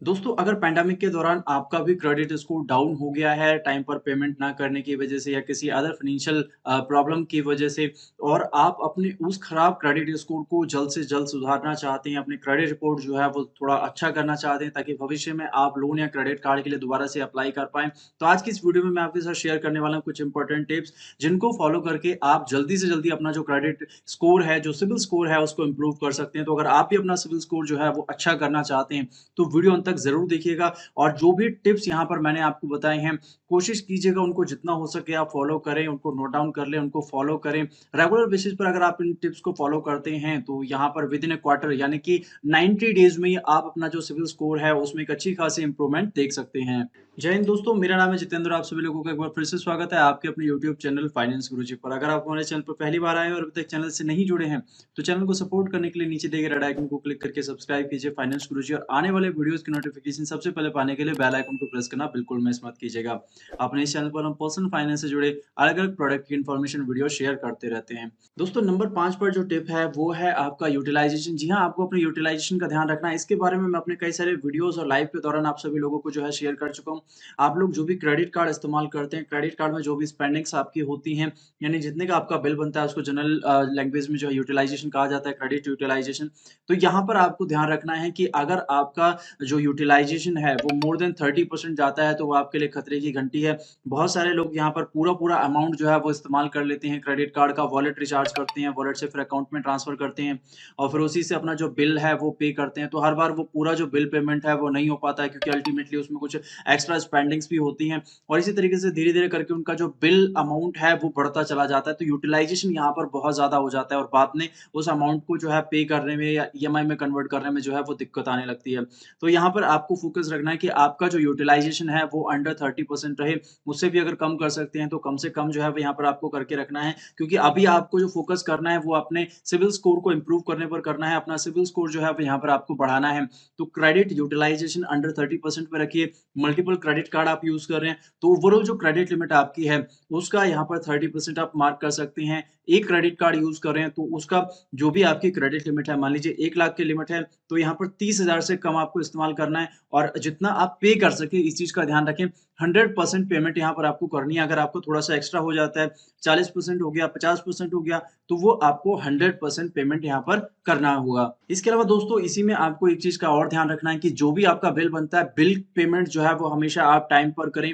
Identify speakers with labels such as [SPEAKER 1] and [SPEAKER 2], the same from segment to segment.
[SPEAKER 1] दोस्तों, अगर पैंडेमिक के दौरान आपका भी क्रेडिट स्कोर डाउन हो गया है, टाइम पर पेमेंट ना करने की वजह से या किसी अदर फाइनेंशियल प्रॉब्लम की वजह से और आप अपने उस खराब क्रेडिट स्कोर को जल्द से जल्द सुधारना चाहते हैं, अपनी क्रेडिट रिपोर्ट जो है वो थोड़ा अच्छा करना चाहते हैं ताकि भविष्य में आप लोन या क्रेडिट कार्ड के लिए दोबारा से अप्लाई कर पाएँ। तो आज की इस वीडियो में मैं आपके साथ शेयर करने वाला हूँ कुछ इंपॉर्टेंट टिप्स, जिनको फॉलो करके आप जल्दी से जल्दी अपना जो क्रेडिट स्कोर है, जो सिबिल स्कोर है, उसको इम्प्रूव कर सकते हैं। तो अगर आप भी अपना सिबिल स्कोर जो है वो अच्छा करना चाहते हैं, तो वीडियो अंत तक ज़रूर देखिएगा और जो भी टिप्स यहाँ पर मैंने आपको बताए हैं, कोशिश कीजिएगा उनको जितना हो सके आप फ़ॉलो करें, उनको नोट डाउन कर लें, उनको फ़ॉलो करें। रेगुलर बेसिस पर अगर आप इन टिप्स को फ़ॉलो करते हैं, तो यहाँ पर विदिन अ क्वार्टर यानी कि 90 डेज़ में ही आप अपना जो सिविल स्कोर है, उसमें एक अच्छी खासी इम्प्रूवमेंट देख सकते हैं। जय हिंद दोस्तों, मेरा नाम है जितेंद्र, आप सभी लोगों का एक बार फिर से स्वागत है आपके अपने यूट्यूब चैनल फाइनेंस गुरुजी पर। अगर आप हमारे चैनल पर पहली बार आए हैं और अभी तक चैनल से नहीं जुड़े हैं, तो चैनल को सपोर्ट करने के लिए नीचे दिए गए रेड आइकन को क्लिक करके सब्सक्राइब कीजिए फाइनेंस गुरुजी और आने वाले वीडियोस की नोटिफिकेशन सबसे पहले पाने के लिए बेल आइकन को प्रेस करना बिल्कुल मिस मत कीजिएगा। अपने इस चैनल पर हम पर्सनल फाइनेंस से जुड़े अलग-अलग प्रोडक्ट की इन्फॉर्मेशन वीडियो शेयर करते रहते हैं। दोस्तों, नंबर 5 पर जो टिप है वो है आपका यूटिलाइजेशन। जी हाँ, आपको अपने यूटिलाइजेशन का ध्यान रखना है। इसके बारे में मैं अपने कई सारे वीडियोस और लाइव के दौरान आप सभी लोगों को जो है शेयर कर चुका हूँ। आप लोग जो भी क्रेडिट कार्ड इस्तेमाल करते हैं, क्रेडिट कार्ड में जो भी स्पेंडिंग्स आपकी होती हैं, यानी जितने का आपका बिल बनता है उसको जनरल लैंग्वेज में जो है यूटिलाइजेशन कहा जाता है, क्रेडिट यूटिलाइजेशन। तो यहाँ पर आपको ध्यान रखना है कि अगर आपका जो यूटिलाइजेशन है वो मोर देन 30% जाता है तो वो आपके लिए खतरे की घंटी है। बहुत सारे लोग यहाँ पर पूरा-पूरा अमाउंट जो है वो इस्तेमाल कर लेते हैं क्रेडिट कार्ड का, वॉलेट रिचार्ज करते हैं, वॉलेट से फिर अकाउंट में ट्रांसफर करते हैं और फिर उसी से अपना जो बिल है वो पे करते हैं। तो हर बार वो पूरा जो बिल पेमेंट है वो नहीं हो पाता है क्योंकि अल्टीमेटली उसमें कुछ एक्स्ट्रा स्पेंडिंग्स भी होती हैं और इसी तरीके से धीरे-धीरे करके उनका जो बिल अमाउंट है वो बढ़ता चला जाता है। तो यूटिलाइजेशन यहाँ पर बहुत ज़्यादा हो जाता है और बाद में उस अमाउंट को जो है पे करने में या ईएमआई में कन्वर्ट करने में जो है वो दिक्कत आने लगती है। तो यहाँ पर आपको फ़ोकस रखना है कि आपका जो यूटिलाइजेशन है वो अंडर 30% रहे। उससे भी अगर कम कर सकते हैं तो कम से कम जो है वो यहाँ पर आपको करके रखना है क्योंकि अभी आपको जो फ़ोकस करना है वो अपने सिविल स्कोर को इम्प्रूव करने पर करना है। अपना सिविल स्कोर जो है वो यहाँ पर आपको बढ़ाना है। तो क्रेडिट यूटिलाइजेशन अंडर 30% पे रखिए। मल्टीपल क्रेडिट कार्ड आप यूज़ कर रहे हैं, तो ओवरऑल जो क्रेडिट लिमिट आपकी है, उसका यहाँ पर 30% आप मार्क कर सकते हैं। एक क्रेडिट कार्ड यूज़ कर रहे हैं, तो उसका जो भी आपकी क्रेडिट लिमिट है, मान लीजिए 1 लाख की लिमिट है, तो यहाँ पर 30,000 से कम आपको इस्तेमाल करना है और जितना आप पे कर सकें, इस चीज़ का ध्यान रखें। 100% पेमेंट यहाँ पर आपको करनी है। अगर आपको थोड़ा-सा एक्स्ट्रा हो जाता है, 40% हो गया, 50% हो गया, तो वो आपको 100% पेमेंट यहाँ पर करना होगा। इसके अलावा दोस्तों, इसी में आपको एक चीज़ का और ध्यान रखना है कि जो भी आपका बिल बनता है, बिल पेमेंट जो है वो हमेशा आप टाइम पर करें।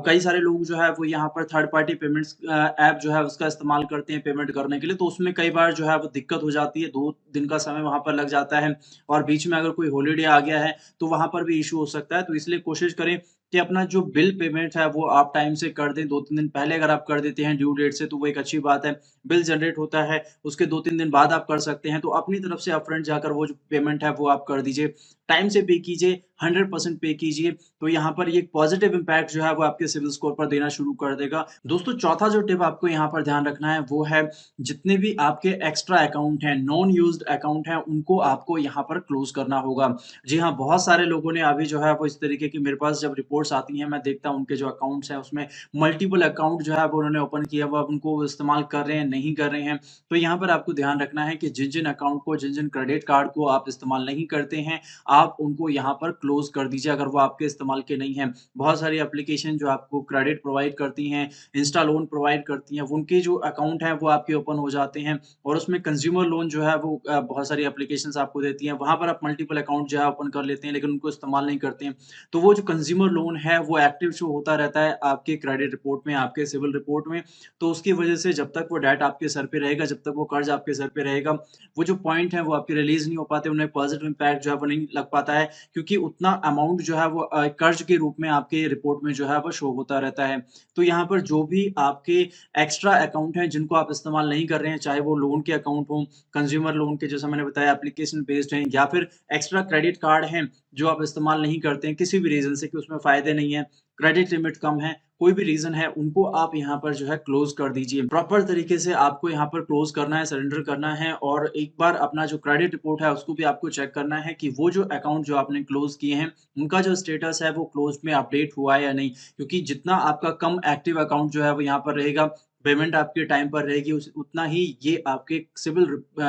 [SPEAKER 1] कई सारे लोग जो है वो यहाँ पर थर्ड पार्टी पेमेंट्स ऐप जो है उसका इस्तेमाल करते हैं पेमेंट करने के लिए, तो उसमें कई बार जो है वो दिक्कत हो जाती है, 2 दिन का समय वहाँ पर लग जाता है और बीच में अगर कोई हॉलिडे आ गया है, तो वहाँ पर भी इश्यू हो सकता है। तो इसलिए कोशिश करें कि अपना जो बिल पेमेंट है वो आप टाइम से कर दें। 2-3 दिन पहले अगर आप कर देते हैं ड्यू डेट से तो वो एक अच्छी बात है। बिल जनरेट होता है, उसके 2-3 दिन बाद आप कर सकते हैं, तो अपनी तरफ से अपफ्रंट जाकर वो जो पेमेंट है वो आप कर दीजिए। टाइम से पे कीजिए, 100% पे कीजिए, तो यहाँ पर ये एक पॉजिटिव इम्पैक्ट जो है वो आपके सिविल स्कोर पर देना शुरू कर देगा। दोस्तों, चौथा जो टिप आपको यहाँ पर ध्यान रखना है वो है जितने भी आपके एक्स्ट्रा अकाउंट हैं, नॉन यूज्ड अकाउंट हैं, उनको आपको यहाँ पर क्लोज़ करना होगा। जी हाँ, बहुत सारे लोगों ने अभी जो है वो इस तरीके की मेरे पास जब रिपोर्ट्स आती हैं, मैं देखता हूँ उनके जो अकाउंट्स हैं उसमें मल्टीपल अकाउंट जो है वो उन्होंने ओपन किया हुआ, अब उनको इस्तेमाल कर रहे हैं, नहीं कर रहे हैं। तो यहाँ पर आपको ध्यान रखना है कि जिन-जिन अकाउंट को, जिन-जिन क्रेडिट कार्ड को आप इस्तेमाल नहीं करते हैं, आप उनको यहाँ पर क्लोज़ कर दीजिए अगर वो आपके इस्तेमाल के नहीं हैं। बहुत सारी एप्लीकेशन जो आपको क्रेडिट प्रोवाइड करती हैं, इंस्टा लोन प्रोवाइड करती हैं, उनके जो अकाउंट हैं वो आपके ओपन हो जाते हैं और उसमें कंज्यूमर लोन जो है वो बहुत सारी एप्लीकेशंस आपको देती हैं। वहाँ पर आप मल्टीपल अकाउंट जो है ओपन कर लेते हैं लेकिन उनको इस्तेमाल नहीं करते हैं। तो वो जो कंज्यूमर लोन है वो एक्टिव शो होता रहता है आपके क्रेडिट रिपोर्ट में, आपके सिविल रिपोर्ट में। तो उसकी वजह से जब तक वो डेट आपके सर पे रहेगा, जब तक वो कर्ज़ आपके सर पे रहेगा, वो जो पॉइंट है वो आपके रिलीज़ नहीं हो पाते, उन्हें पॉज़िटिव इम्पैक्ट जो है वो नहीं लग पाता है क्योंकि उतना अमाउंट जो है वो कर्ज़ के रूप में आपके रिपोर्ट में जो है वो शो होता रहता है। तो यहाँ पर जो भी आपके एक्स्ट्रा अकाउंट हैं जिनको आप इस्तेमाल नहीं कर रहे हैं, चाहे वो लोन के अकाउंट हों, कंज़्यूमर लोन के जैसा मैंने बताया एप्लीकेशन बेस्ड हैं या फिर एक्स्ट्रा क्रेडिट कार्ड हैं, जो आप इस्तेमाल नहीं करते हैं किसी भी रीज़न से कि उसमें फ़ायदे नहीं हैं, क्रेडिट लिमिट कम है, कोई भी रीज़न है, उनको आप यहाँ पर जो है क्लोज़ कर दीजिए। प्रॉपर तरीके से आपको यहाँ पर क्लोज़ करना है, सरेंडर करना है और एक बार अपना जो क्रेडिट रिपोर्ट है, उसको भी आपको चेक करना है कि वो जो अकाउंट जो आपने क्लोज़ किए हैं, उनका जो स्टेटस है, वो क्लोज़्ड में अपडेट हुआ है या नहीं। क्योंकि जितना आपका कम एक्टिव अकाउंट जो है, वो यहाँ पर रहेगा, पेमेंट आपके टाइम पर रहेगी उस उतना ही ये आपके सिविल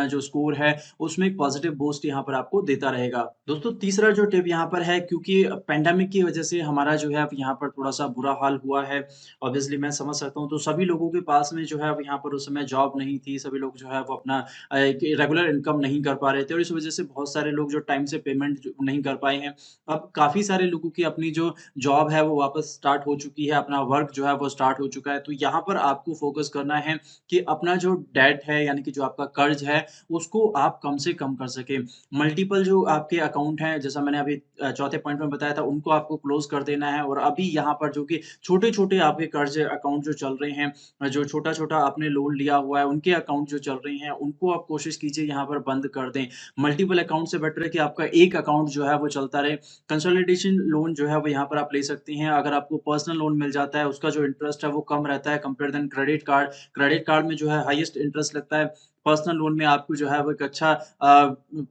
[SPEAKER 1] जो स्कोर है उसमें एक पॉजिटिव बूस्ट यहाँ पर आपको देता रहेगा। दोस्तों तीसरा जो टिप यहाँ पर है क्योंकि पैंडेमिक की वजह से हमारा जो है अब यहाँ पर थोड़ा-सा बुरा हाल हुआ है। ऑब्वियसली मैं समझ सकता हूँ तो सभी लोगों के पास में जो है अब यहाँ पर उस समय जॉब नहीं थी। सभी लोग जो है वो अपना एक रेगुलर इनकम नहीं कर पा रहे थे और इस वजह से बहुत सारे लोग जो टाइम से पेमेंट जो नहीं कर पाए हैं। अब काफ़ी सारे लोगों की अपनी जो जॉब है वो वापस स्टार्ट हो चुकी है, अपना वर्क जो है वो स्टार्ट हो चुका है। तो यहाँ पर आपको फ़ोकस करना है कि अपना जो डेट है यानी कि जो आपका कर्ज़ है, उसको आप कम से कम कर सकें। मल्टीपल जो आपके अकाउंट हैं, जैसा मैंने अभी चौथे पॉइंट में बताया था, उनको आपको क्लोज़ कर देना है और अभी यहाँ पर जो कि छोटे-छोटे आपके कर्ज़ अकाउंट जो चल रहे हैं, जो छोटा-छोटा आपने लोन लिया हुआ है, उनके अकाउंट जो चल रहे हैं, उनको आप कोशिश कीजिए यहाँ पर बंद कर दें। मल्टीपल अकाउंट से बेटर है कि आपका एक अकाउंट जो है वो चलता रहे। कंसोलिडेशन लोन जो है वो यहाँ पर आप ले सकती हैं। अगर आपको पर्सनल लोन मिल जाता है, उसका जो इंटरेस्ट है वो कम रहता है compare than credit card. Credit card में जो है हाईएस्ट इंटरेस्ट लगता है। पर्सनल लोन में आपको जो है वो एक अच्छा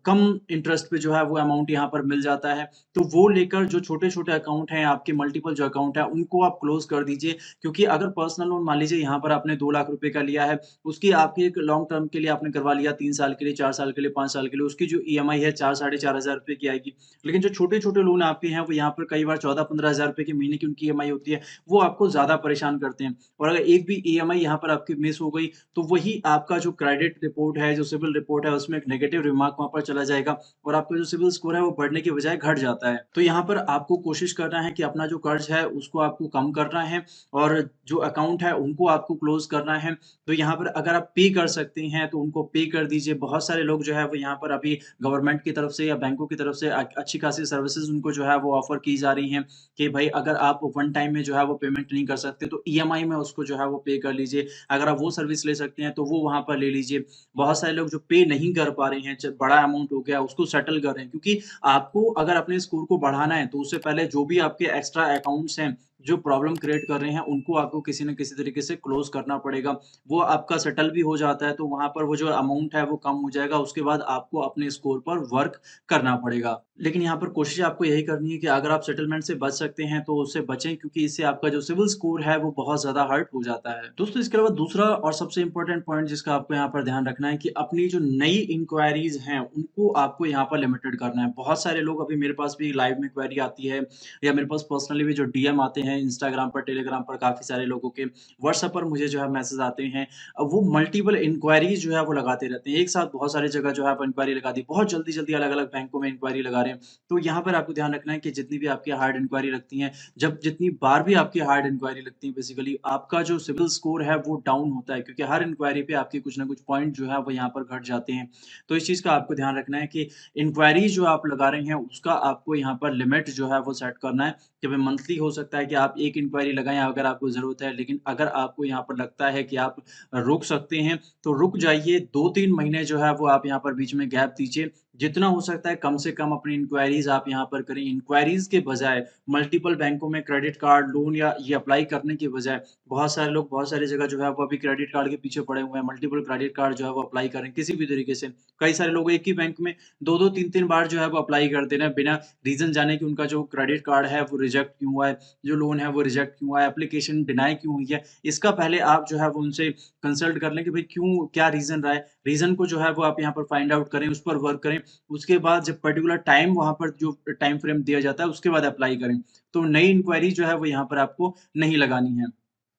[SPEAKER 1] कम इंटरेस्ट पे जो है वो अमाउंट यहाँ पर मिल जाता है। तो वो लेकर जो छोटे-छोटे अकाउंट हैं, आपके मल्टीपल जो अकाउंट है, उनको आप क्लोज़ कर दीजिए। क्योंकि अगर पर्सनल लोन मान लीजिए यहाँ पर आपने 2 लाख रुपए का लिया है, उसकी आपकी एक लॉन्ग टर्म के लिए आपने करवा लिया 3 साल के लिए, 4 साल के लिए, 5 साल के लिए, उसकी जो ईएमआई है 4 साढ़े 4 हज़ार रुपए की आएगी। लेकिन जो छोटे-छोटे लोन आपके हैं, वो यहाँ पर कई बार 14-15 हज़ार रुपए के महीने की उनकी ईएमआई होती है, वो आपको ज़्यादा परेशान करते हैं। और अगर एक भी ईएमआई यहाँ पर आपकी मिस हो गई, तो वही आपका जो क्रेडिट रिपोर्ट है, जो सिविल रिपोर्ट है, उसमें एक नेगेटिव रिमार्क वहाँ पर चला जाएगा और आपका जो सिविल स्कोर है, वो बढ़ने की बजाय घट जाता है। तो यहाँ पर आपको कोशिश करना है कि अपना जो कर्ज़ है, उसको आपको कम करना है और जो अकाउंट है, उनको आपको क्लोज़ करना है। तो यहाँ पर अगर आप पे कर सकते हैं, तो उनको पे कर दीजिए। बहुत सारे लोग जो है, वो यहाँ पर अभी गवर्नमेंट की तरफ से या बैंकों की तरफ से अच्छी खासी सर्विसेज़ उनको जो है वो ऑफ़र की जा रही हैं कि भाई अगर आप वन टाइम में जो है वो पेमेंट नहीं कर सकते तो ईएमआई में उसको जो है वो पे कर लीजिए। अगर आप वो सर्विस ले सकते हैं तो वो वहाँ पर ले लीजिए। बहुत सारे लोग जो पे नहीं कर पा रहे हैं, च बड़ा अमाउंट हो गया उसको सेटल कर रहे हैं क्योंकि आपको अगर अपने स्कोर को बढ़ाना है तो उससे पहले जो भी आपके एक्स्ट्रा अकाउंट्स हैं, जो प्रॉब्लम क्रिएट कर रहे हैं उनको आपको किसी न किसी तरीके से क्लोज़ करना पड़ेगा। वो आपका सेटल भी हो जाता है तो वहाँ पर वो जो अमाउंट है वो कम हो जाएगा, उसके बाद आपको अपने स्कोर पर वर्क करना पड़ेगा। लेकिन यहाँ पर कोशिश आपको यही करनी है कि अगर आप सेटलमेंट से बच सकते हैं तो उससे बचें क्योंकि इससे आपका जो सिविल स्कोर है वो बहुत ज़्यादा हर्ट हो जाता है। दोस्तों इसके अलावा दूसरा और सबसे इम्पोर्टेंट पॉइंट जिसका आपको यहाँ पर ध्यान रखना है कि अपनी जो नई इंक्वायरीज़ हैं उनको आपको यहाँ पर लिमिटेड करना है। बहुत सारे लोग अभी मेरे पास भी लाइव में क्वेरी आती है या मेरे पास पर्सनली भी जो डीएम आते हैं इंस्टाग्राम पर, टेलीग्राम पर काफ़ी सारे लोगों के, व्हाट्सएप पर मुझे जो है मैसेज आते हैं। वो मल्टीपल इंक्वायरीज़ जो है वो लगाते रहते हैं। एक साथ बहुत सारी जगह जो है आप इंक्वायरी लगा दी, बहुत जल्दी-जल्दी अलग-अलग बैंकों में इंक्वायरी लगा रहे हैं। तो यहाँ पर आपको ध्यान रखना है कि जितनी भी आपकी हार्ड इंक्वायरी लगती हैं, जब जितनी बार भी आपकी हार्ड इंक्वायरी लगती है बेसिकली आपका जो सिविल स्कोर है वो डाउन होता है क्योंकि हर इंक्वायरी पे आपके कुछ ना कुछ पॉइंट जो है वो यहाँ पर घट जाते हैं। तो इस चीज़ का आपको ध्यान रखना है कि इंक्वायरी जो आप लगा रहे हैं उसका आपको यहाँ पर लिमिट जो है वो सेट करना है कि भाई मंथली हो सकता है कि आप 1 इंक्वायरी लगाएँ अगर आपको ज़रूरत है, लेकिन अगर आपको यहाँ पर लगता है कि आप रुक सकते हैं, तो रुक जाइए। 2-3 महीने जो है वो आप यहाँ पर बीच में गैप दीजिए। जितना हो सकता है कम से कम अपनी इंक्वायरीज़ आप यहाँ पर करें। इंक्वायरीज़ के बजाय मल्टीपल बैंकों में क्रेडिट कार्ड, लोन या ये अप्लाई करने के बजाय बहुत सारे लोग बहुत सारी जगह जो है वो अभी क्रेडिट कार्ड के पीछे पड़े हुए हैं। मल्टीपल क्रेडिट कार्ड जो है वो अप्लाई करें किसी भी तरीके से। कई सारे लोग एक ही बैंक में 2-2 3-3 बार जो है वो अप्लाई कर दे रहे हैं बिना रीज़न जाने कि उनका जो क्रेडिट कार्ड है वो रिजेक्ट क्यों हुआ है, जो लोन है वो रिजेक्ट क्यों हुआ है, एप्लीकेशन डिनाई क्यों हुई है। इसका पहले आप जो है वो उनसे कंसल्ट कर लें कि भाई क्यों क्या रीज़न रहा है। रीज़न को जो है वो आप यहाँ पर फाइंड आउट करें, उस पर वर्क करें। उसके बाद जब पर्टिकुलर टाइम वहाँ पर जो टाइम फ्रेम दिया जाता है उसके बाद अप्लाई करें। तो नई इंक्वायरी जो है वो यहाँ पर आपको नहीं लगानी है।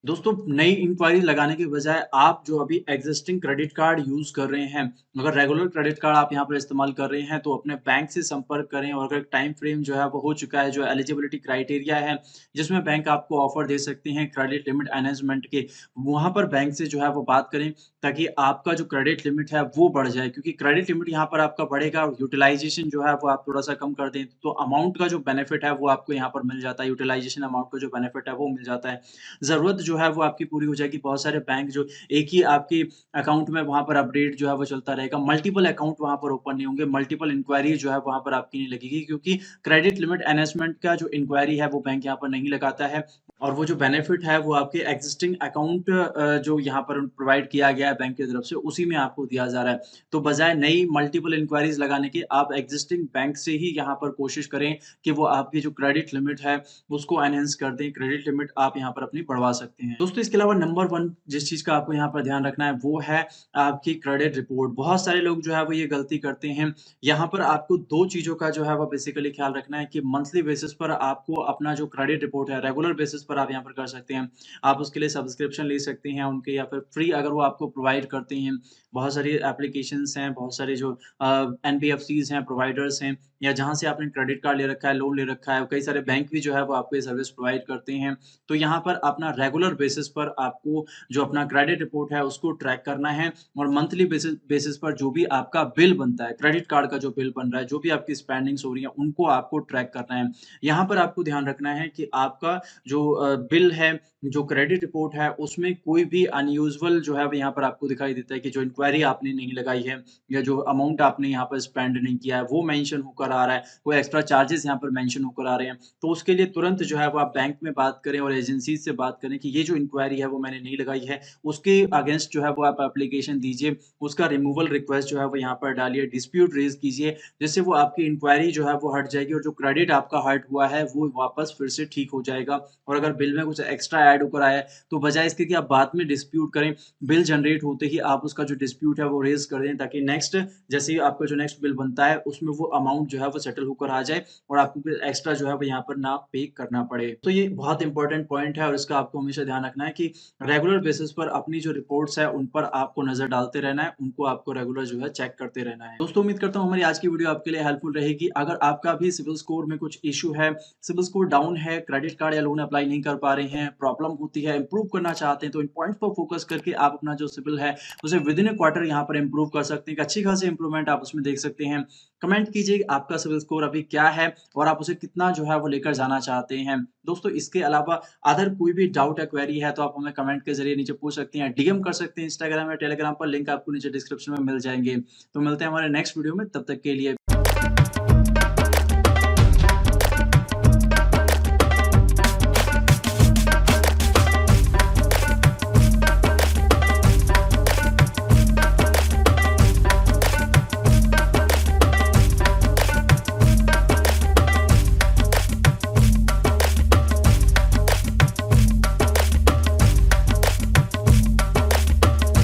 [SPEAKER 1] दोस्तों, नई इंक्वायरी लगाने के बजाय आप जो अभी एक्जिस्टिंग क्रेडिट कार्ड यूज़ कर रहे हैं, अगर रेगुलर क्रेडिट कार्ड आप यहाँ पर इस्तेमाल कर रहे हैं, तो अपने बैंक से संपर्क करें और अगर टाइम फ्रेम जो है वो हो चुका है, जो एलिजिबिलिटी क्राइटेरिया है, जिसमें बैंक आपको ऑफ़र दे सकते हैं क्रेडिट लिमिट एनहांसमेंट के, वहाँ पर बैंक से जो है वो बात करें, ताकि आपका जो क्रेडिट लिमिट है वो बढ़ जाए। क्योंकि क्रेडिट लिमिट यहाँ पर आपका बढ़ेगा और यूटिलाइज़ेशन जो है वो आप थोड़ा-सा कम कर दें, तो अमाउंट का जो बेनिफिट है वो आपको यहाँ पर मिल जाता है, यूटिलाइज़ेशन अमाउंट का जो बेनिफिट है वो मिल जाता है। ज़रूरत जो है वो आपकी पूरी हो जाएगी। बहुत सारे बैंक जो एक ही आपके अकाउंट में वहाँ पर अपडेट जो है वो चलता रहेगा। मल्टीपल अकाउंट वहाँ पर ओपन नहीं होंगे, मल्टीपल इंक्वायरी जो है वहाँ पर आपकी नहीं लगेगी क्योंकि क्रेडिट लिमिट एनहांसमेंट का जो इंक्वायरी है वो बैंक यहाँ पर नहीं लगाता है। और वो जो बेनिफिट है वो आपके एक्जिस्टिंग अकाउंट जो यहाँ पर प्रोवाइड किया गया है बैंक की तरफ से उसी में आपको दिया जा रहा है। तो बजाय नई मल्टीपल इंक्वायरीज़ लगाने के आप एक्जिस्टिंग बैंक से ही यहाँ पर कोशिश करें कि वो आपकी जो क्रेडिट लिमिट है उसको एनहांस कर दें, क्रेडिट लिमिट आप यहाँ पर अपनी बढ़वा सकते हैं। दोस्तों इसके अलावा नंबर 1 जिस चीज़ का आपको यहाँ पर ध्यान रखना है वो है आपकी क्रेडिट रिपोर्ट। बहुत सारे लोग जो है वो ये गलती करते हैं। यहाँ पर आपको 2 चीज़ों का जो है वो बेसिकली ख्याल रखना है कि मंथली बेसिस पर आपको अपना जो क्रेडिट रिपोर्ट है रेगुलर बेसिस पर आप यहाँ पर कर सकते हैं। आप उसके लिए सब्सक्रिप्शन ले सकते हैं उनके या फिर फ्री अगर वो आपको प्रोवाइड करते हैं। बहुत सारी एप्लीकेशंस हैं, बहुत सारे जो एनबीएफसीज़ हैं, प्रोवाइडर्स हैं या जहाँ से आपने क्रेडिट कार्ड ले रखा है, लोन ले रखा है, कई सारे बैंक भी जो है वो आपको ये सर्विस प्रोवाइड करते हैं। तो यहाँ पर अपना रेगुलर बेसिस पर आपको जो अपना क्रेडिट रिपोर्ट है उसको ट्रैक करना है और मंथली बेसिस बेसिस पर जो भी आपका बिल बनता है, क्रेडिट कार्ड का जो बिल बन रहा है, जो भी आपकी स्पेंडिंग्स हो रही हैं, उनको आपको ट्रैक करना है। यहाँ पर आपको ध्यान रखना है कि आपका जो बिल है, जो क्रेडिट रिपोर्ट है, उसमें कोई भी अनयूजुअल जो है वो यहाँ पर आपको दिखाई देता है कि जो इंक्वायरी आपने नहीं लगाई है या जो अमाउंट आपने यहाँ पर स्पेंड नहीं किया है, वो मेंशन होकर आ रहा है, कोई एक्स्ट्रा चार्जेस यहाँ पर मेंशन होकर आ रहे हैं। तो उसके लिए तुरंत जो है वो आप बैंक में बात करें और एजेंसी से बात करें कि ये जो इंक्वायरी है वो मैंने नहीं लगाई है। उसके अगेंस्ट जो है वो आप एप्लीकेशन दीजिए, उसका रिमूवल रिक्वेस्ट जो है वो यहाँ पर डालिए, डिस्प्यूट रेज़ कीजिए, जिससे वो आपकी इंक्वायरी जो है वो हट जाएगी और जो क्रेडिट आपका हर्ट हुआ है वो वापस फिर से ठीक हो जाएगा। और अगर बिल में कुछ एक्स्ट्रा ऐड होकर आया है, तो बजाय इसके कि आप बाद में डिस्प्यूट करें, बिल जनरेट होते ही आप उसका जो डिस्प्यूट है वो रेज़ कर दें ताकि नेक्स्ट जैसे ही आपका जो नेक्स्ट बिल बनता है उसमें वो अमाउंट जो है वो सेटल होकर आ जाए और आपको फिर एक्स्ट्रा जो है वो यहाँ पर ना पे करना पड़े। तो ये बहुत इंपॉर्टेंट पॉइंट है और इसका आपको हमेशा ध्यान रखना है कि रेगुलर बेसिस पर अपनी जो रिपोर्ट्स है उन पर आपको नज़र डालते रहना है, उनको आपको रेगुलर जो है चेक करते रहना है। दोस्तों उम्मीद करता हूँ हमारी आज की वीडियो आपके लिए हेल्पफुल रहेगी। अगर आपका भी सिबिल स्कोर में कुछ इश्यू है, सिबिल स्कोर डाउन है, क्रेडिट कार्ड या लोन अप्लाई नहीं कर पा रहे हैं, प्रॉब्लम होती है, इंप्रूव करना चाहते हैं, तो इन पॉइंट्स पर फोकस करके आप अपना जो सिबिल है उसे विदिन अ क्वार्टर यहाँ पर इंप्रूव कर सकते हैं। एक अच्छी खासी इंप्रूवमेंट आप उसमें देख सकते हैं। कमेंट कीजिए आपका सिबिल स्कोर अभी क्या है और आप उसे कितना जो है वो लेकर जाना चाहते हैं। दोस्तों इसके अलावा अदर कोई भी डाउट या क्वेरी है तो आप हमें कमेंट के ज़रिए नीचे पूछ सकते हैं, डीएम कर सकते हैं इंस्टाग्राम या टेलीग्राम पर, लिंक आपको नीचे डिस्क्रिप्शन में मिल जाएँगे। तो मिलते हैं हमारे नेक्स्ट वीडियो में, तब तक के लिए